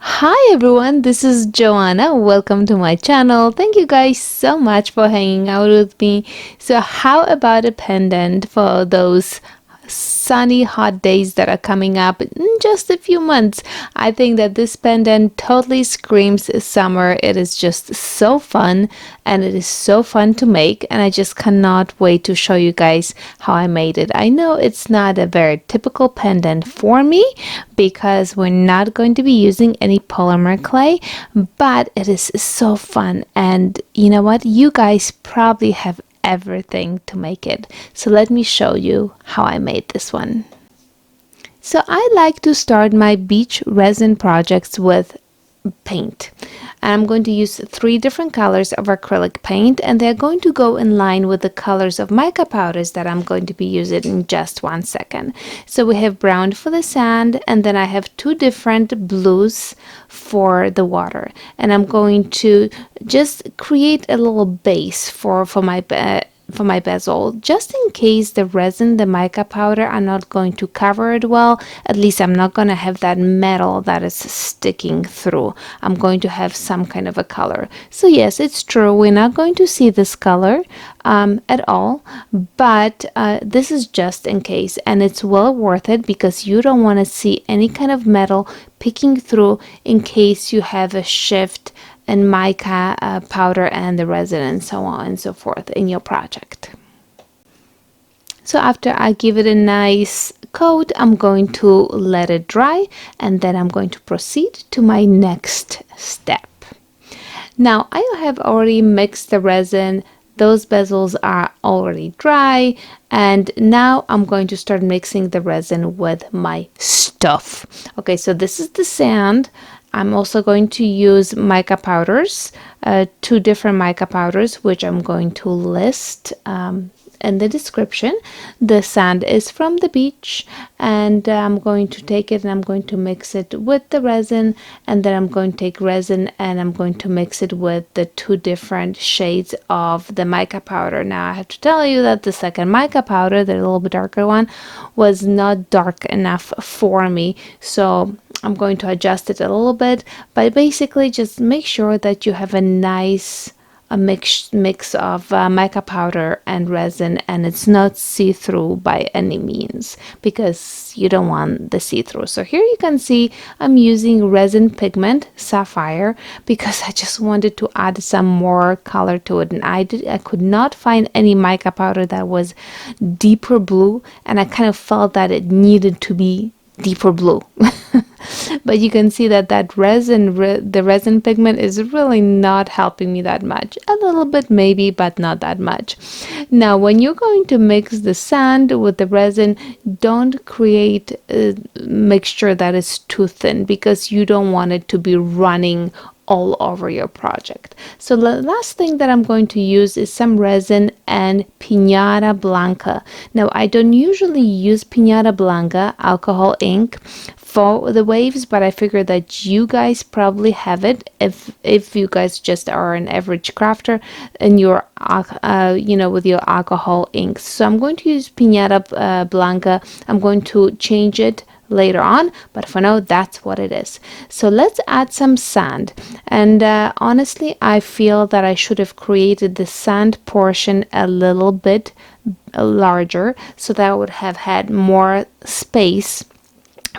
Hi everyone, this is Joanna. Welcome to my channel. Thank you guys so much for hanging out with me. So, how about a pendant for those sunny hot days that are coming up in just a few months? I think that this pendant totally screams summer. It is just so fun and it is so fun to make, and I just cannot wait to show you guys how I made it. I know it's not a very typical pendant for me because we're not going to be using any polymer clay, but it is so fun. And you know what? You guys probably have everything to make it. So let me show you how I made this one. So I like to start my beach resin projects with paint. And I'm going to use 3 different colors of acrylic paint, and they're going to go in line with the colors of mica powders that I'm going to be using in just 1 second. So we have brown for the sand, and then I have 2 different blues for the water. And I'm going to just create a little base for my bezel, just in case the resin, the mica powder, are not going to cover it well. At least I'm not going to have that metal that is sticking through. I'm going to have some kind of a color. So yes, it's true, we're not going to see this color at all, but this is just in case, and it's well worth it because you don't want to see any kind of metal peeking through in case you have a shift and mica powder and the resin and so on and so forth in your project. So after I give it a nice coat, I'm going to let it dry, and then I'm going to proceed to my next step. Now I have already mixed the resin. Those bezels are already dry, and now I'm going to start mixing the resin with my stuff. Okay, so this is the sand. I'm also going to use mica powders, 2 different mica powders, which I'm going to list in the description. The sand is from the beach, and I'm going to take it and I'm going to mix it with the resin, and then I'm going to take resin and I'm going to mix it with the 2 different shades of the mica powder. Now I have to tell you that the second mica powder, the little bit darker one, was not dark enough for me, so I'm going to adjust it a little bit, but basically just make sure that you have a nice mix of mica powder and resin, and it's not see-through by any means because you don't want the see-through. So here you can see I'm using resin pigment sapphire because I just wanted to add some more color to it, and I could not find any mica powder that was deeper blue, and I kind of felt that it needed to be deeper blue. But you can see that the resin pigment is really not helping me that much. A little bit maybe, but not that much. Now when you're going to mix the sand with the resin, don't create a mixture that is too thin because you don't want it to be running all over your project. So the last thing that I'm going to use is some resin and Pinata Blanca. Now I don't usually use Pinata Blanca alcohol ink for the waves, but I figured that you guys probably have it if you guys just are an average crafter and you're with your alcohol inks. So I'm going to use Pinata Blanca. I'm going to change it later on, but for now that's what it is. So let's add some sand, and honestly I feel that I should have created the sand portion a little bit larger so that I would have had more space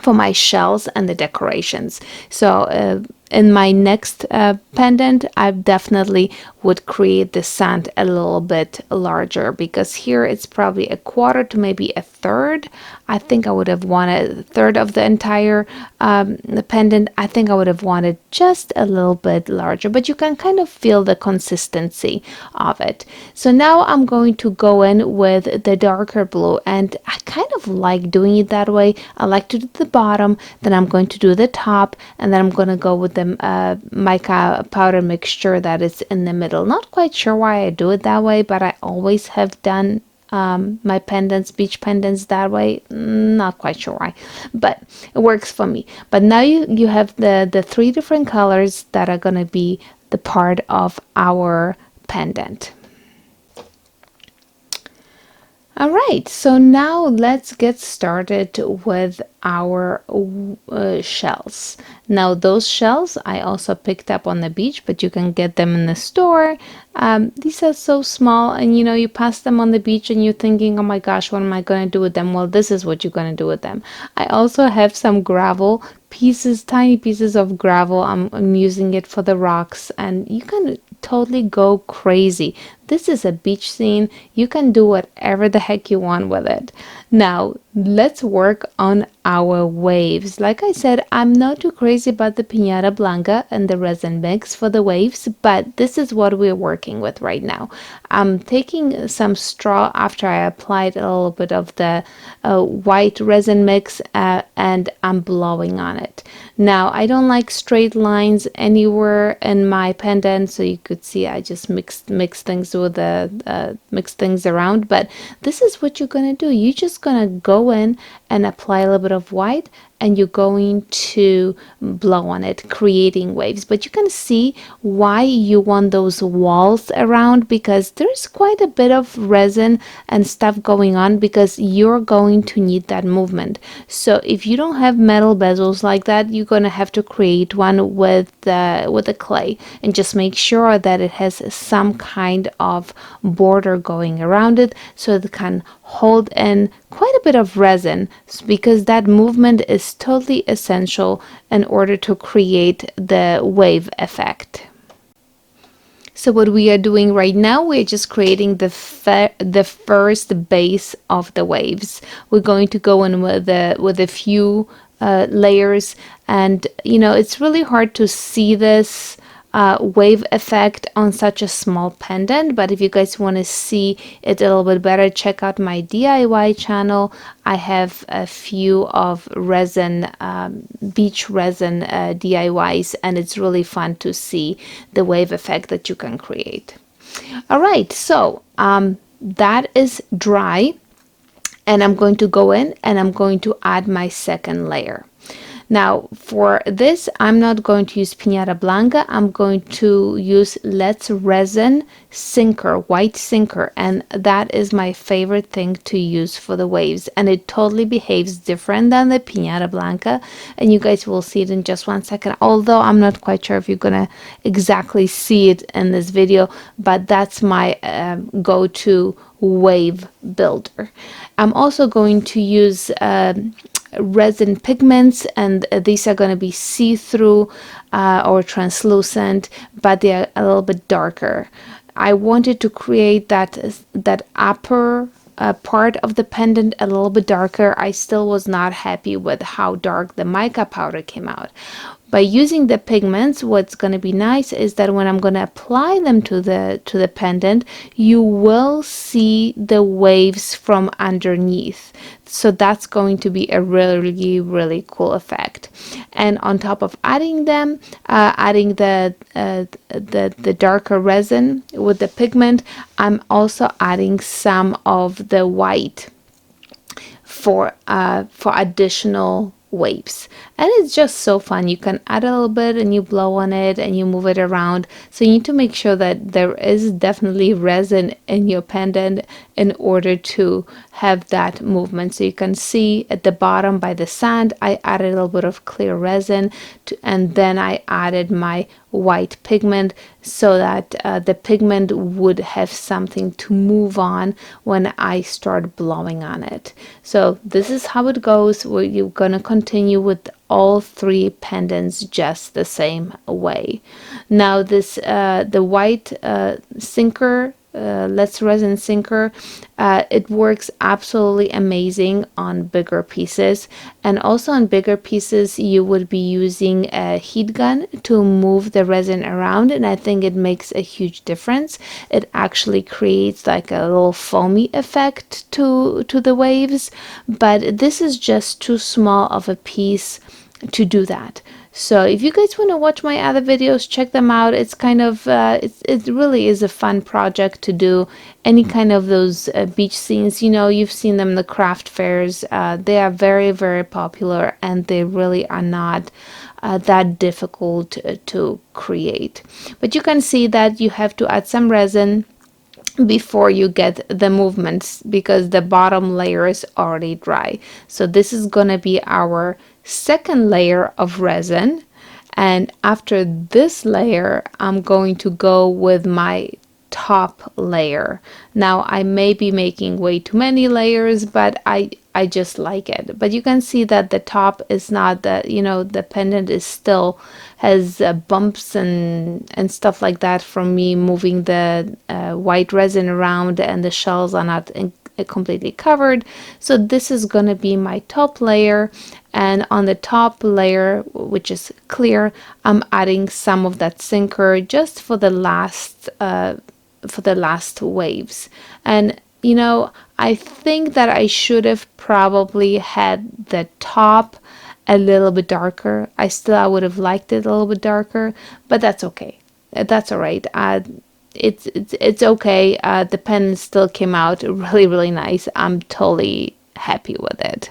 for my shells and the decorations. So in my next pendant, I definitely would create the sand a little bit larger because here it's probably a quarter to maybe a third. I think I would have wanted a third of the entire pendant. I think I would have wanted just a little bit larger, but you can kind of feel the consistency of it. So now I'm going to go in with the darker blue, and I kind of like doing it that way. I like to do the bottom, then I'm going to do the top, and then I'm going to go with the mica powder mixture that is in the middle. Not quite sure why I do it that way, but I always have done my pendants, beach pendants, that way. Not quite sure why, but it works for me. But now you have the 3 different colors that are going to be the part of our pendant. All right, so now let's get started with our shells. Now those shells I also picked up on the beach, but you can get them in the store. These are so small, and you pass them on the beach and you're thinking, oh my gosh, what am I going to do with them? Well, this is what you're going to do with them. I also have some gravel pieces, tiny pieces of gravel. I'm using it for the rocks, and you can totally go crazy. This is a beach scene. You can do whatever the heck you want with it. Now, let's work on our waves. Like I said, I'm not too crazy about the Pinata Blanca and the resin mix for the waves, but this is what we're working with right now. I'm taking some straw after I applied a little bit of the white resin mix, and I'm blowing on it. Now, I don't like straight lines anywhere in my pendant, so you could see I just mix things with the mix things around. But this is what you're gonna do. You're just gonna go in and apply a little bit of white, and you're going to blow on it, creating waves. But you can see why you want those walls around, because there's quite a bit of resin and stuff going on, because you're going to need that movement. So if you don't have metal bezels like that, you're going to have to create one with the clay, and just make sure that it has some kind of border going around it, so it can hold in quite a bit of resin, because that movement is totally essential in order to create the wave effect. So what we are doing right now, we're just creating the first base of the waves. We're going to go in with a few layers, and it's really hard to see this wave effect on such a small pendant. But if you guys want to see it a little bit better, check out my DIY channel. I have a few of resin, beach resin DIYs, and it's really fun to see the wave effect that you can create. All right, so that is dry, and I'm going to go in and I'm going to add my second layer. Now for this, I'm not going to use Pinata Blanca. I'm going to use Let's Resin Sinker, white sinker, and that is my favorite thing to use for the waves, and it totally behaves different than the Pinata Blanca, and you guys will see it in just 1 second, although I'm not quite sure if you're gonna exactly see it in this video, but that's my go-to wave builder. I'm also going to use resin pigments, and these are going to be see-through or translucent, but they are a little bit darker. I wanted to create that upper part of the pendant a little bit darker. I still was not happy with how dark the mica powder came out. By using the pigments, what's going to be nice is that when I'm going to apply them to the pendant, you will see the waves from underneath. So that's going to be a really, really cool effect. And on top of adding them, adding the darker resin with the pigment, I'm also adding some of the white for additional waves, and it's just so fun. You can add a little bit and you blow on it and you move it around, so you need to make sure that there is definitely resin in your pendant in order to have that movement. So you can see at the bottom by the sand, I added a little bit of clear resin and then I added my white pigment, so that the pigment would have something to move on when I start blowing on it. So this is how it goes. You're gonna continue with all three pendants just the same way. Now this the white sinker, Let's Resin Sinker, it works absolutely amazing on bigger pieces, and also on bigger pieces you would be using a heat gun to move the resin around, and I think it makes a huge difference. It actually creates like a little foamy effect to the waves, but this is just too small of a piece to do that. So if you guys want to watch my other videos, check them out. It's kind of it really is a fun project to do. Any kind of those beach scenes, you've seen them in the craft fairs. They are very, very popular, and they really are not that difficult to create. But you can see that you have to add some resin before you get the movements, because the bottom layer is already dry. So this is gonna be our second layer of resin. And after this layer, I'm going to go with my top layer. Now I may be making way too many layers, but I just like it. But you can see that the top is not that, you know, the pendant is still has bumps and stuff like that from me moving the white resin around, and the shells are not completely covered. So this is going to be my top layer, and on the top layer, which is clear, I'm adding some of that sinker just for the last waves. And you know, I think that I should have probably had the top a little bit darker. I would have liked it a little bit darker, but that's okay. That's all right. It's okay. The pen still came out really, really nice. I'm totally happy with it.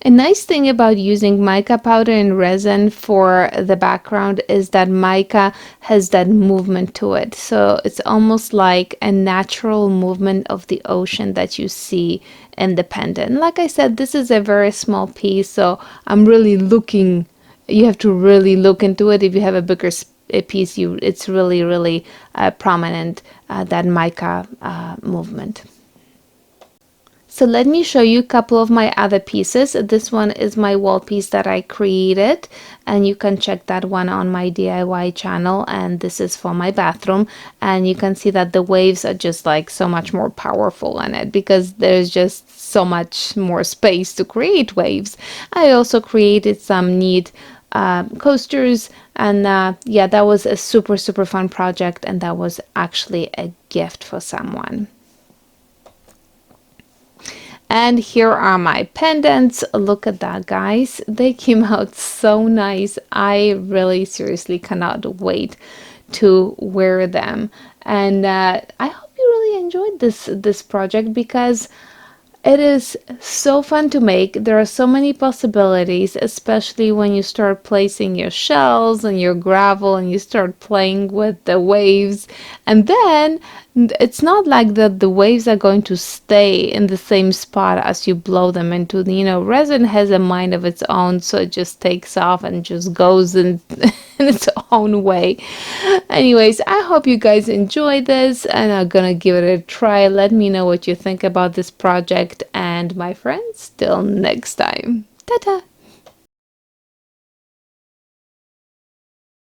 A nice thing about using mica powder and resin for the background is that mica has that movement to it. So it's almost like a natural movement of the ocean that you see in the pendant. Like I said, this is a very small piece, so I'm really looking, you have to really look into it. If you have a bigger piece, it's really, really prominent, that mica movement. So let me show you a couple of my other pieces. This one is my wall piece that I created, and you can check that one on my DIY channel, and this is for my bathroom. And you can see that the waves are just like so much more powerful in it because there's just so much more space to create waves. I also created some neat coasters, and yeah, that was a super fun project, and that was actually a gift for someone. And here are my pendants. Look at that, guys. They came out so nice. I really seriously cannot wait to wear them. And I hope you really enjoyed this project because it is so fun to make. There are so many possibilities, especially when you start placing your shells and your gravel and you start playing with the waves. And then it's not like that the waves are going to stay in the same spot as you blow them into. You know, resin has a mind of its own, so it just takes off and just goes in, in its own way. Anyways, I hope you guys enjoy this, and I'm gonna give it a try. Let me know what you think about this project, and my friends, till next time. Ta-ta!